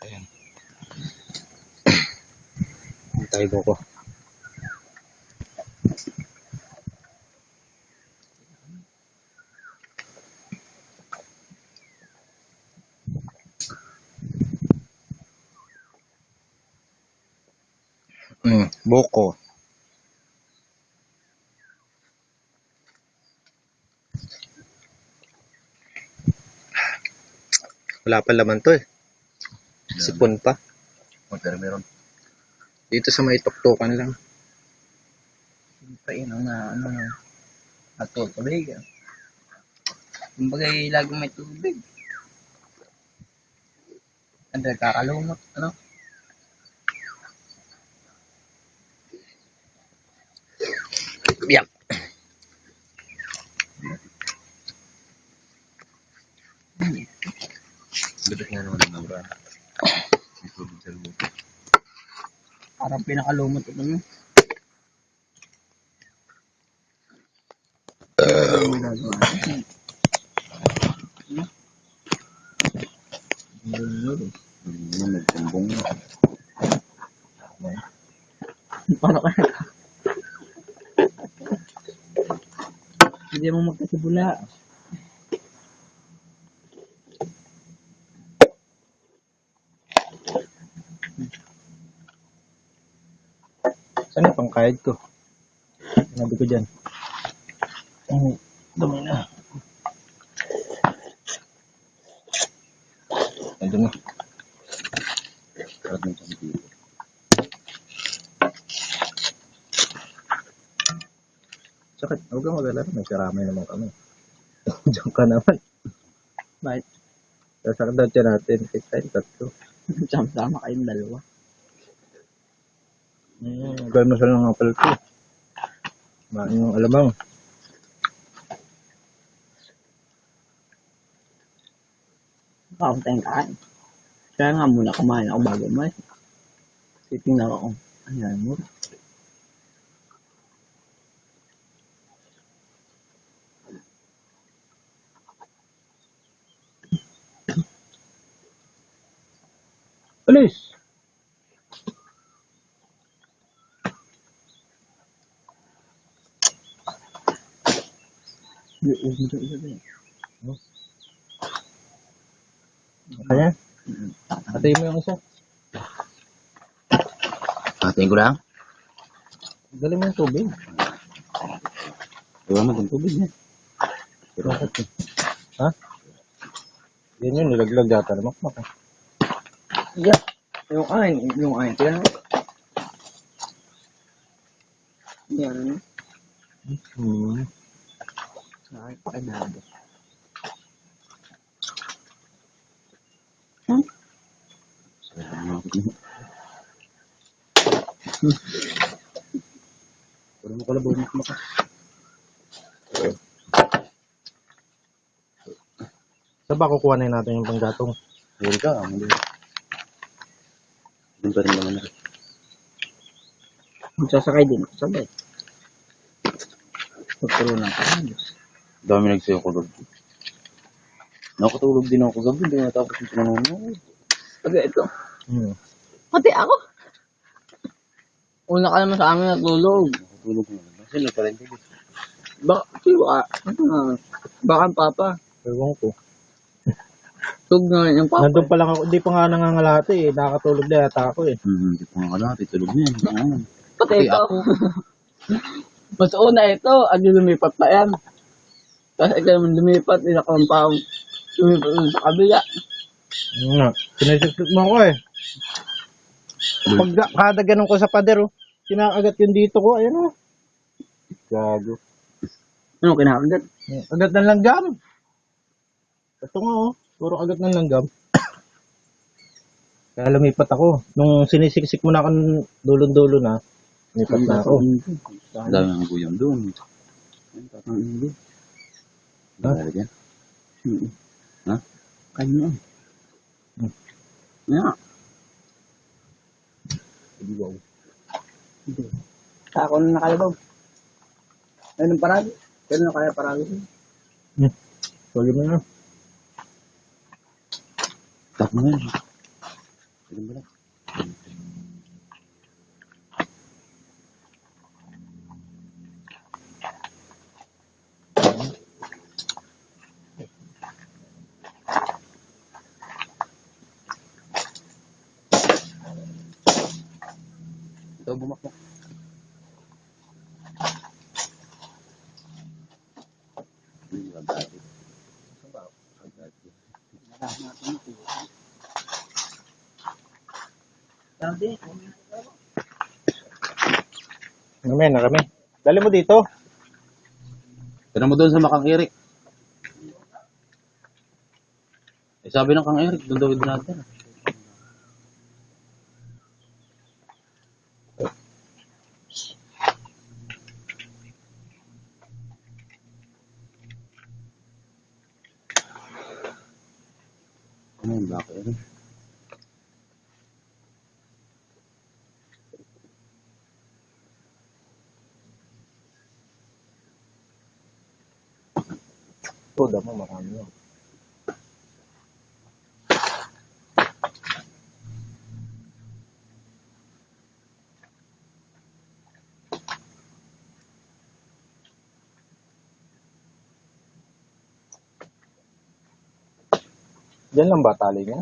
Ayan. Hintay ko. Buko. Wala pa laman to eh. Sipon pa. Pero meron. Dito sa may tuktukan lang. Pa yun ang ato tubig. Kumbaga laging may tubig. Ano, kakalumot, ano? Biyak. Lupit nga naman ang mura. May tubig sa loob. Parang pinakalumot ito mo. Nagkumbong na. Paano kaya? Hindi mo magkasibula. Saan yung pangkayad ko? Sinabi ko dyan. Dumi na. Nandun na. Parang yung santito. Sakit. Huwag kang mag-alala. May karamay naman kami. Diyan ka naman. Bakit? Sasakit daw siya natin. Kahit tayo tatlo. Sama-sama kayong dalawa. Gawin mo sa lang ang palito. Main yung alamang. Bakit tayong kain? Kaya nga muna kumain ako bago mo. Titingnan ako. Ayan mo. Alis! Kaya? Hatayin mo yung isa. Hatayin ko lang? Galing mo yung tubig. Wala naman yung tubig niya. Bakit eh? Ha? Yan yun, nilaglag data na makmak. Yeah. Yung ayin. Kaya yan. Ay, pakinado. Puro mo kalabaw makmak. Saan ba kukuha na natin yung panggatong? Huli ka, huli. Doon pa rin naman ako. Magsasakay din ako sabay. Pagpuro ng kahalos. Dami nagsayo ko doon. Nakatulog din ako gabi. Hindi natapos yung pinanunod. Sabi ito. Pati ako. Una ka naman sa amin natulog. Natulog mo. Kasi nagparentig. Baka ang papa. Ewan ko. Tug na yung papa. Nandun pa lang ako, di pa nga nangangalati eh. Nakakatulog na yata ako eh. Hindi pa nangangalati. Tulog niya. Pati ito. Mas una ito. Agi lumipat pa yan. Kasi ikaw naman lumipat. Inakampang. Lumipat sa kabila. Sinisiksik mo ako eh. Pag kada ganun ko sa pader oh. Kinakagat yung dito ko. Ayun oh. Gago. Ano kinakagat? Agat ng langgam. Ito nga oh. Puro agat ng langgam. Kaya lumipat ako. Nung sinisiksik mo na ako dulon-dulo na. Lumipat na ako. Dami ang guyam doon. Tatang hindi. Dahil yan. Ha? Kanya. Yeah. Wow. Ako na nakalabaw. Ayun ang paragi. Kaya na kaya paragi. Sorry mo na. Tak mo yan. Ilan ba lang? Ito, bumakbak. Agad. Agad. Kami, na kami. Dali mo dito. Tira mo doon sa Makang Eric. Eh, sabi ng Kang Eric, doon daw din natin. Ano yung Black Eric? Oh, damo, marami yun. Diyan lang ba tali niya?